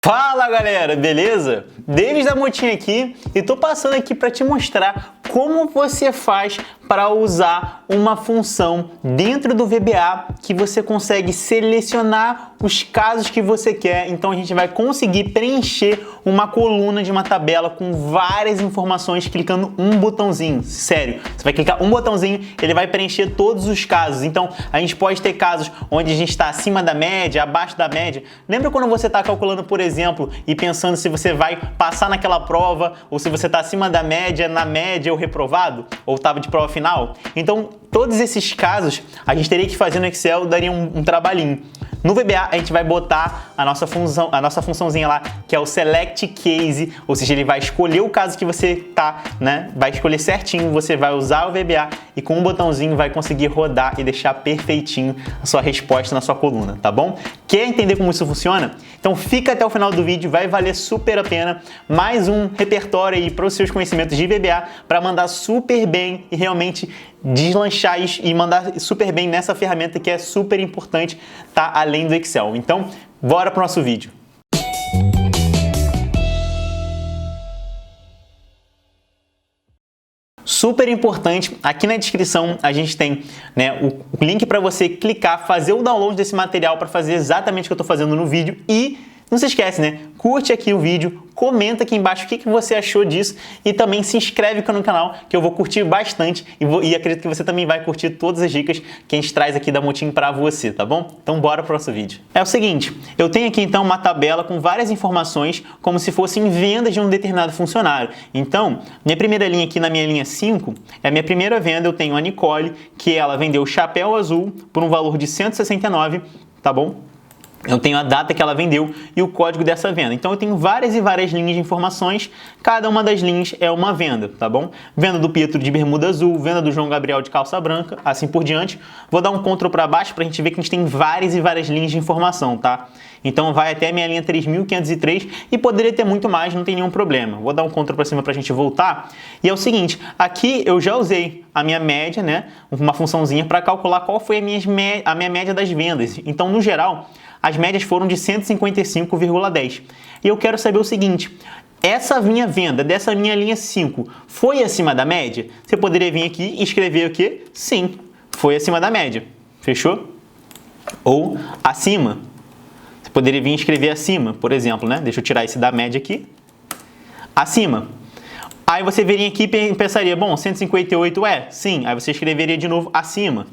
Fala galera, beleza? Davis da Motinha aqui e tô passando aqui para te mostrar como você faz para usar uma função dentro do VBA que você consegue selecionar os casos que você quer. Então a gente vai conseguir preencher uma coluna de uma tabela com várias informações clicando um botãozinho. Sério, você vai clicar um botãozinho, ele vai preencher todos os casos. Então a gente pode ter casos onde a gente está acima da média, abaixo da média. Lembra quando você está calculando, por exemplo, e pensando se você vai passar naquela prova ou se você está acima da média, na média ou reprovado, ou estava de prova final? Então, todos esses casos a gente teria que fazer no Excel, daria um trabalhinho. No VBA, a gente vai botar a nossa funçãozinha lá, que é o Select Case, ou seja, ele vai escolher o caso que você tá, né? Vai escolher certinho, você vai usar o VBA e com um botãozinho vai conseguir rodar e deixar perfeitinho a sua resposta na sua coluna, tá bom? Quer entender como isso funciona? Então fica até o final do vídeo, vai valer super a pena. Mais um repertório aí para os seus conhecimentos de VBA, para mandar super bem e realmente deslanchar e mandar super bem nessa ferramenta que é super importante, tá além do Excel. Então, bora para o nosso vídeo. Super importante, aqui na descrição a gente tem, né, o link para você clicar, fazer o download desse material para fazer exatamente o que eu estou fazendo no vídeo e não se esquece, né? Curte aqui o vídeo, comenta aqui embaixo o que você achou disso e também se inscreve aqui no canal que eu vou curtir bastante e acredito que você também vai curtir todas as dicas que a gente traz aqui da Motim para você, tá bom? Então bora pro nosso vídeo. É o seguinte, eu tenho aqui então uma tabela com várias informações como se fossem vendas de um determinado funcionário. Então, minha primeira linha aqui na minha linha 5 é a minha primeira venda, eu tenho a Nicole, que ela vendeu chapéu azul por um valor de 169, tá bom? Eu tenho a data que ela vendeu e o código dessa venda. Então eu tenho várias e várias linhas de informações, cada uma das linhas é uma venda, tá bom? Venda do Pietro de bermuda azul, venda do João Gabriel de calça branca, assim por diante. Vou dar um Ctrl para baixo para a gente ver que a gente tem várias e várias linhas de informação, tá? Então vai até a minha linha 3503 e poderia ter muito mais, não tem nenhum problema. Vou dar um Ctrl para cima para a gente voltar. E é o seguinte, aqui eu já usei a minha média, né? Uma funçãozinha para calcular qual foi a minha média das vendas. Então, no geral, as médias foram de 155,10. E eu quero saber o seguinte, essa minha venda dessa minha linha 5 foi acima da média? Você poderia vir aqui e escrever o quê? Sim, foi acima da média. Fechou? Ou acima. Você poderia vir e escrever acima, por exemplo, né? Deixa eu tirar esse da média aqui. Acima. Aí você viria aqui e pensaria, bom, 158 é? Sim. Aí você escreveria de novo acima.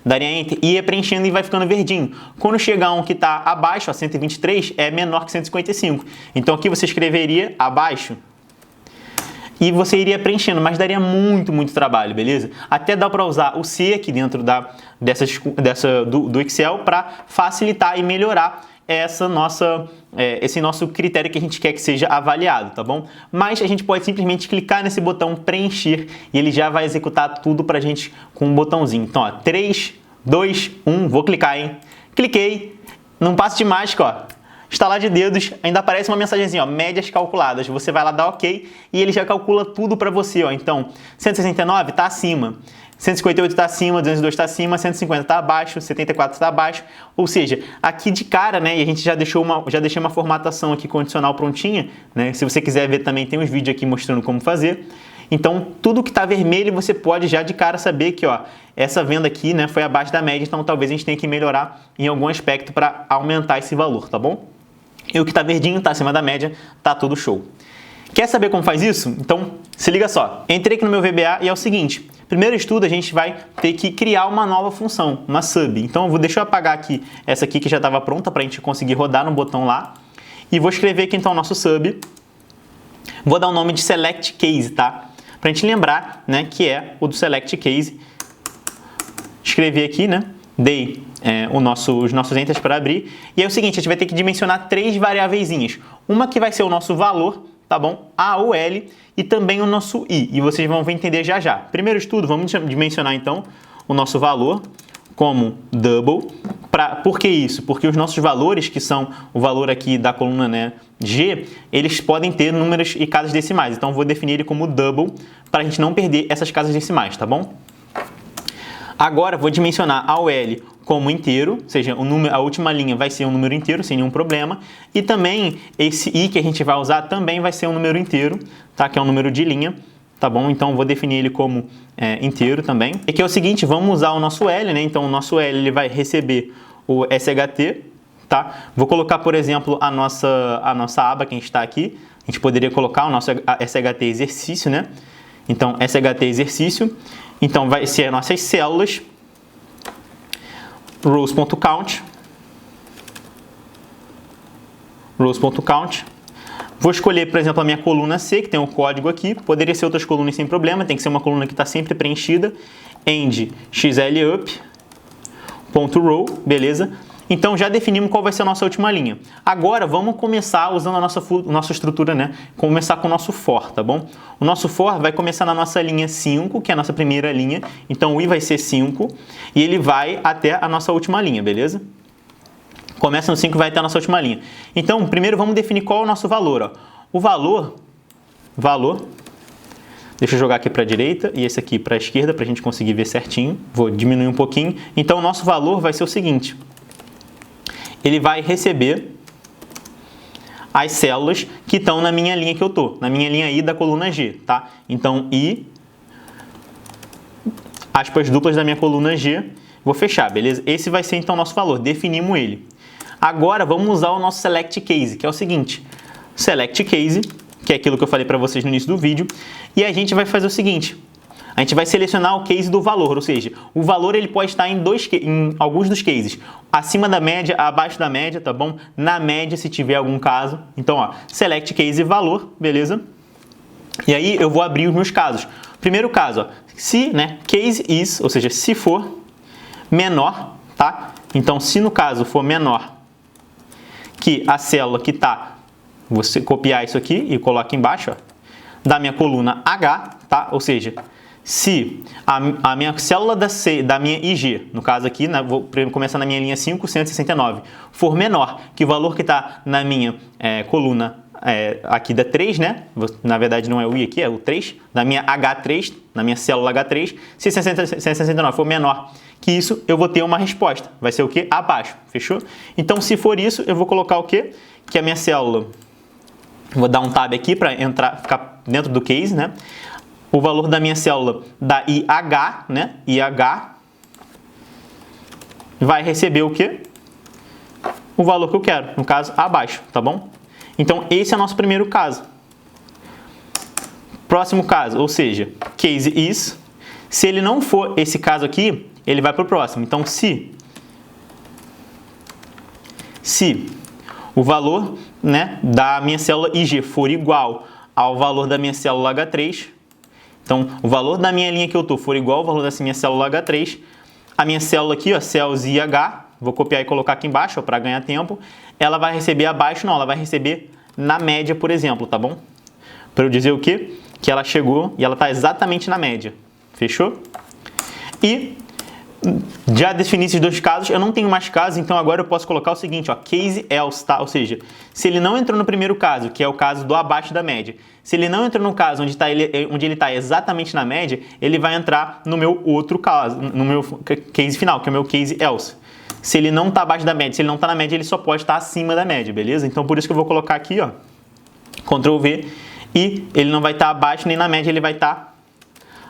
Daria Enter e ia preenchendo e vai ficando verdinho. Quando chegar um que está abaixo, ó, 123, é menor que 155. Então aqui você escreveria abaixo e você iria preenchendo, mas daria muito trabalho, beleza? Até dá para usar o C aqui dentro do Excel para facilitar e melhorar esse nosso critério que a gente quer que seja avaliado, tá bom? Mas a gente pode simplesmente clicar nesse botão preencher e ele já vai executar tudo pra gente com um botãozinho. Então, ó, 3, 2, 1, vou clicar, hein? Cliquei, num passo de mágica, ó, estalar de dedos, ainda aparece uma mensagenzinha, ó, médias calculadas. Você vai lá dar OK e ele já calcula tudo pra você, ó. Então, 169 tá acima. 158 está acima, 202 está acima, 150 está abaixo, 74 está abaixo. Ou seja, aqui de cara, né, e a gente já deixei uma formatação aqui condicional prontinha, né? Se você quiser ver também tem uns vídeos aqui mostrando como fazer. Então, tudo que está vermelho você pode já de cara saber que, ó, essa venda aqui, né, foi abaixo da média, então talvez a gente tenha que melhorar em algum aspecto para aumentar esse valor, tá bom? E o que está verdinho, está acima da média, tá tudo show. Quer saber como faz isso? Então, se liga só. Entrei aqui no meu VBA e é o seguinte. Primeiro estudo, a gente vai ter que criar uma nova função, uma sub. Então, deixa eu apagar aqui essa aqui que já estava pronta para a gente conseguir rodar no botão lá. E vou escrever aqui então o nosso sub. Vou dar o nome de Select Case, tá? Para a gente lembrar, né, que é o do Select Case. Escrevi aqui, né? Dei os nossos enters para abrir. E é o seguinte, a gente vai ter que dimensionar 3 variáveiszinhas. Uma que vai ser o nosso valor, tá bom? A ou L e também o nosso I. E vocês vão entender já já. Primeiro estudo, vamos dimensionar então o nosso valor como double. Por que isso? Porque os nossos valores, que são o valor aqui da coluna, né, G, eles podem ter números e casas decimais. Então, eu vou definir ele como double para a gente não perder essas casas decimais, tá bom? Agora, vou dimensionar a OL como inteiro, ou seja, a última linha vai ser um número inteiro, sem nenhum problema. E também esse i que a gente vai usar também vai ser um número inteiro, tá? Que é um número de linha, tá bom? Então eu vou definir ele como inteiro também. E que é o seguinte, vamos usar o nosso L, né? Então o nosso L ele vai receber o SHT, tá? Vou colocar, por exemplo, a nossa aba que a gente está aqui. A gente poderia colocar o nosso SHT exercício, né? Então SHT exercício. Então vai ser as nossas células. Rows.count. Vou escolher, por exemplo, a minha coluna C, que tem o código aqui. Poderia ser outras colunas sem problema, tem que ser uma coluna que está sempre preenchida. End xlup.row, beleza? Então já definimos qual vai ser a nossa última linha. Agora vamos começar usando a nossa estrutura, né? Começar com o nosso for, tá bom? O nosso for vai começar na nossa linha 5, que é a nossa primeira linha. Então o i vai ser 5 e ele vai até a nossa última linha, beleza? Começa no 5 e vai até a nossa última linha. Então primeiro vamos definir qual é o nosso valor, ó. O valor, deixa eu jogar aqui para a direita e esse aqui para a esquerda para a gente conseguir ver certinho. Vou diminuir um pouquinho. Então o nosso valor vai ser o seguinte. Ele vai receber as células que estão na minha linha que eu estou, na minha linha I da coluna G, tá? Então, I, aspas duplas da minha coluna G, vou fechar, beleza? Esse vai ser então o nosso valor, definimos ele. Agora, vamos usar o nosso select case, que é o seguinte, select case, que é aquilo que eu falei para vocês no início do vídeo, e a gente vai fazer o seguinte, a gente vai selecionar o case do valor, ou seja, o valor ele pode estar em alguns dos cases, acima da média, abaixo da média, tá bom? Na média, se tiver algum caso. Então, ó, select case valor, beleza? E aí eu vou abrir os meus casos. Primeiro caso, ó, se, né, case is, ou seja, se for menor, tá? Então, se no caso for menor que a célula que tá, você copiar isso aqui e coloca embaixo, ó, da minha coluna H, tá? Ou seja, se a minha célula da minha IG, no caso aqui, né, vou começar na minha linha 5, 169, for menor que o valor que está na minha coluna aqui da 3, né? Na verdade não é o I aqui, é o 3, da minha H3, na minha célula H3, se 169 for menor que isso, eu vou ter uma resposta. Vai ser o quê? Abaixo, fechou? Então, se for isso, eu vou colocar o quê? Que a minha célula, vou dar um tab aqui para ficar dentro do case, né? O valor da minha célula da IH, né? IH vai receber o quê? O valor que eu quero, no caso, abaixo, tá bom? Então, esse é o nosso primeiro caso. Próximo caso, ou seja, case is. Se ele não for esse caso aqui, ele vai para o próximo. Então, se o valor, né, da minha célula IG for igual ao valor da minha célula H3, então, o valor da minha linha que eu estou for igual ao valor dessa minha célula H3, a minha célula aqui, ó, cells IH, vou copiar e colocar aqui embaixo para ganhar tempo, ela vai receber abaixo, não, ela vai receber na média, por exemplo, tá bom? Para eu dizer o quê? Que ela chegou e ela está exatamente na média. Fechou? E já defini esses dois casos, eu não tenho mais casos, então agora eu posso colocar o seguinte, ó, case else, tá? Ou seja, se ele não entrou no primeiro caso, que é o caso do abaixo da média, se ele não entrou no caso onde ele está exatamente na média, ele vai entrar no meu outro caso, no meu case final, que é o meu case else. Se ele não está abaixo da média, se ele não está na média, ele só pode estar acima da média, beleza? Então por isso que eu vou colocar aqui, ó, Ctrl V, e ele não vai estar abaixo nem na média, ele vai estar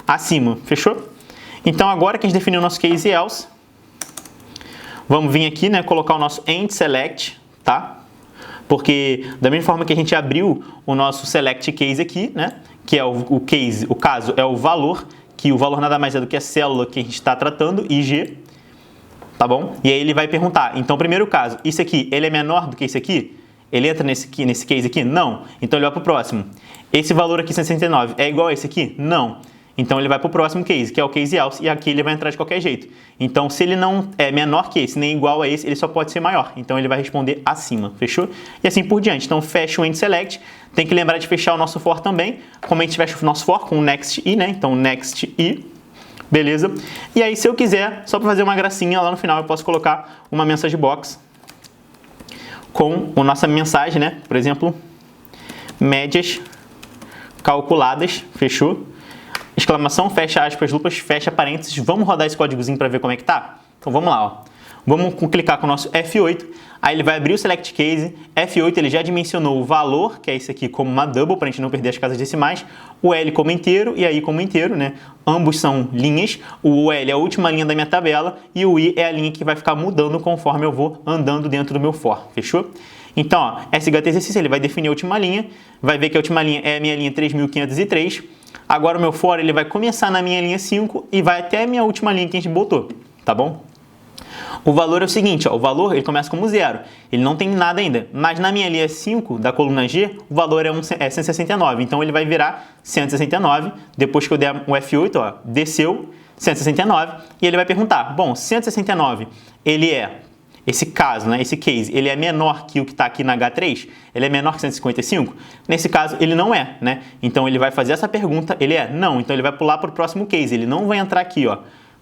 acima, fechou? Então agora que a gente definiu o nosso case else, vamos vir aqui, né, colocar o nosso end select, tá? Porque da mesma forma que a gente abriu o nosso select case aqui, né, que é o caso é o valor, que o valor nada mais é do que a célula que a gente está tratando, IG, tá bom? E aí ele vai perguntar, então primeiro caso, isso aqui, ele é menor do que esse aqui? Ele entra nesse case aqui? Não. Então ele vai para o próximo. Esse valor aqui, 169, é igual a esse aqui? Não. Então ele vai para o próximo case, que é o case else, e aqui ele vai entrar de qualquer jeito. Então se ele não é menor que esse, nem igual a esse, ele só pode ser maior. Então ele vai responder acima, fechou? E assim por diante. Então fecha o end select, tem que lembrar de fechar o nosso for também, como a gente fecha o nosso for com o next i, né? Então next i, beleza? E aí se eu quiser, só para fazer uma gracinha lá no final, eu posso colocar uma mensagem box com a nossa mensagem, né? Por exemplo, médias calculadas, fechou? Exclamação, fecha aspas, lupas, fecha parênteses. Vamos rodar esse códigozinho para ver como é que tá? Então vamos lá, ó. Vamos clicar com o nosso F8, aí ele vai abrir o Select Case. F8 ele já dimensionou o valor, que é esse aqui, como uma double, para a gente não perder as casas decimais, o L como inteiro e aí como inteiro, né? Ambos são linhas, o L é a última linha da minha tabela e o I é a linha que vai ficar mudando conforme eu vou andando dentro do meu for, fechou? Então, ó, SHT exercício, ele vai definir a última linha, vai ver que a última linha é a minha linha 3.503. Agora o meu for ele vai começar na minha linha 5 e vai até a minha última linha que a gente botou, tá bom? O valor é o seguinte, ó, o valor ele começa como 0, ele não tem nada ainda, mas na minha linha 5 da coluna G, o valor é 169, então ele vai virar 169, depois que eu der o F8, ó, desceu 169, e ele vai perguntar, bom, 169, ele é, esse caso, né, esse case, ele é menor que o que está aqui na H3? Ele é menor que 155? Nesse caso, ele não é, né? Então, ele vai fazer essa pergunta, ele é? Não. Então, ele vai pular para o próximo case, ele não vai entrar aqui, ó.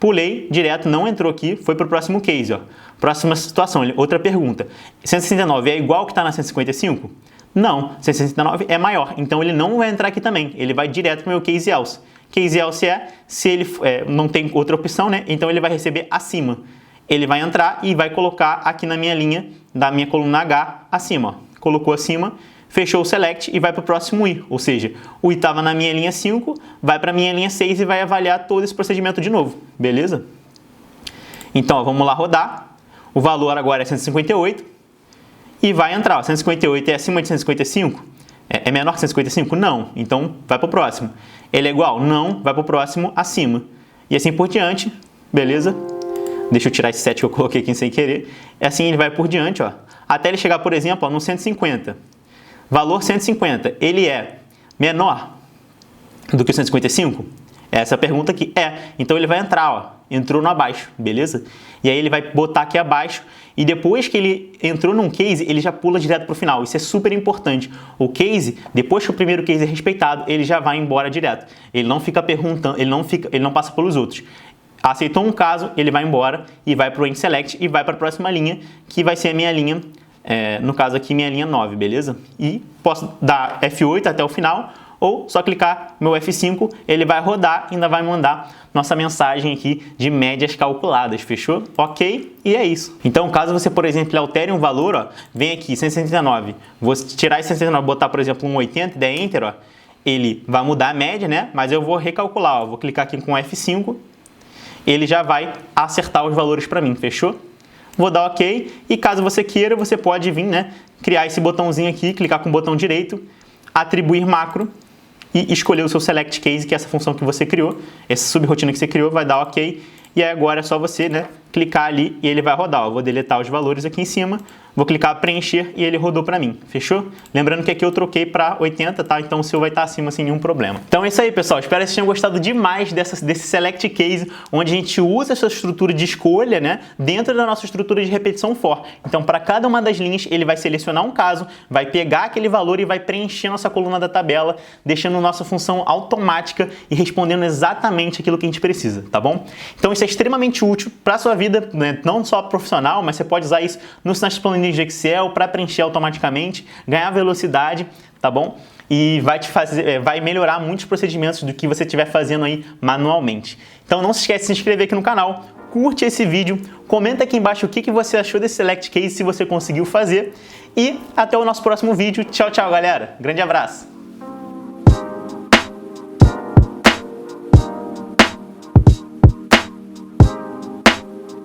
Pulei direto, não entrou aqui, foi para o próximo case, ó. Próxima situação, outra pergunta. 169 é igual ao que está na 155? Não, 169 é maior, então ele não vai entrar aqui também, ele vai direto para o meu case else. Case else é, se ele não tem outra opção, né? Então, ele vai receber acima. Ele vai entrar e vai colocar aqui na minha linha, da minha coluna H, acima. Ó. Colocou acima, fechou o select e vai para o próximo I. Ou seja, o I estava na minha linha 5, vai para a minha linha 6 e vai avaliar todo esse procedimento de novo. Beleza? Então, ó, vamos lá rodar. O valor agora é 158 e vai entrar. Ó, 158 é acima de 155? É menor que 155? Não. Então, vai para o próximo. Ele é igual? Não. Vai para o próximo acima. E assim por diante. Beleza? Deixa eu tirar esse 7 que eu coloquei aqui sem querer. Assim ele vai por diante, ó, até ele chegar, por exemplo, ó, no 150. Valor 150, ele é menor do que o 155? Essa é a pergunta aqui. É. Então ele vai entrar, ó, entrou no abaixo, beleza? E aí ele vai botar aqui abaixo e depois que ele entrou num case, ele já pula direto para o final. Isso é super importante. O case, depois que o primeiro case é respeitado, ele já vai embora direto. Ele não fica perguntando, ele não passa pelos outros. Aceitou um caso, ele vai embora e vai para o End Select e vai para a próxima linha, que vai ser a minha linha, no caso aqui, minha linha 9, beleza? E posso dar F8 até o final, ou só clicar meu F5, ele vai rodar e ainda vai mandar nossa mensagem aqui de médias calculadas, fechou? Ok? E é isso. Então, caso você, por exemplo, altere um valor, ó, vem aqui, 169, vou tirar esse 169, botar, por exemplo, um 80 e der Enter, ó, ele vai mudar a média, né? Mas eu vou recalcular, ó, vou clicar aqui com F5, ele já vai acertar os valores para mim, fechou? Vou dar OK e caso você queira, você pode vir, né, criar esse botãozinho aqui, clicar com o botão direito, atribuir macro e escolher o seu Select Case, que é essa função que você criou, essa subrotina que você criou, vai dar OK. E aí agora é só você, né, clicar ali e ele vai rodar. Eu vou deletar os valores aqui em cima, vou clicar preencher e ele rodou para mim, fechou? Lembrando que aqui eu troquei para 80, tá? Então o seu vai estar acima sem nenhum problema. Então é isso aí, pessoal. Espero que vocês tenham gostado demais desse Select Case, onde a gente usa essa estrutura de escolha, né, dentro da nossa estrutura de repetição for. Então para cada uma das linhas ele vai selecionar um caso, vai pegar aquele valor e vai preencher nossa coluna da tabela, deixando nossa função automática e respondendo exatamente aquilo que a gente precisa, tá bom? Então isso é extremamente útil para a sua vida, né, não só profissional, mas você pode usar isso nas planilhas de Excel para preencher automaticamente, ganhar velocidade, tá bom? E vai melhorar muitos procedimentos do que você estiver fazendo aí manualmente. Então não se esquece de se inscrever aqui no canal, curte esse vídeo, comenta aqui embaixo o que você achou desse Select Case, se você conseguiu fazer, e até o nosso próximo vídeo. Tchau, tchau, galera. Grande abraço.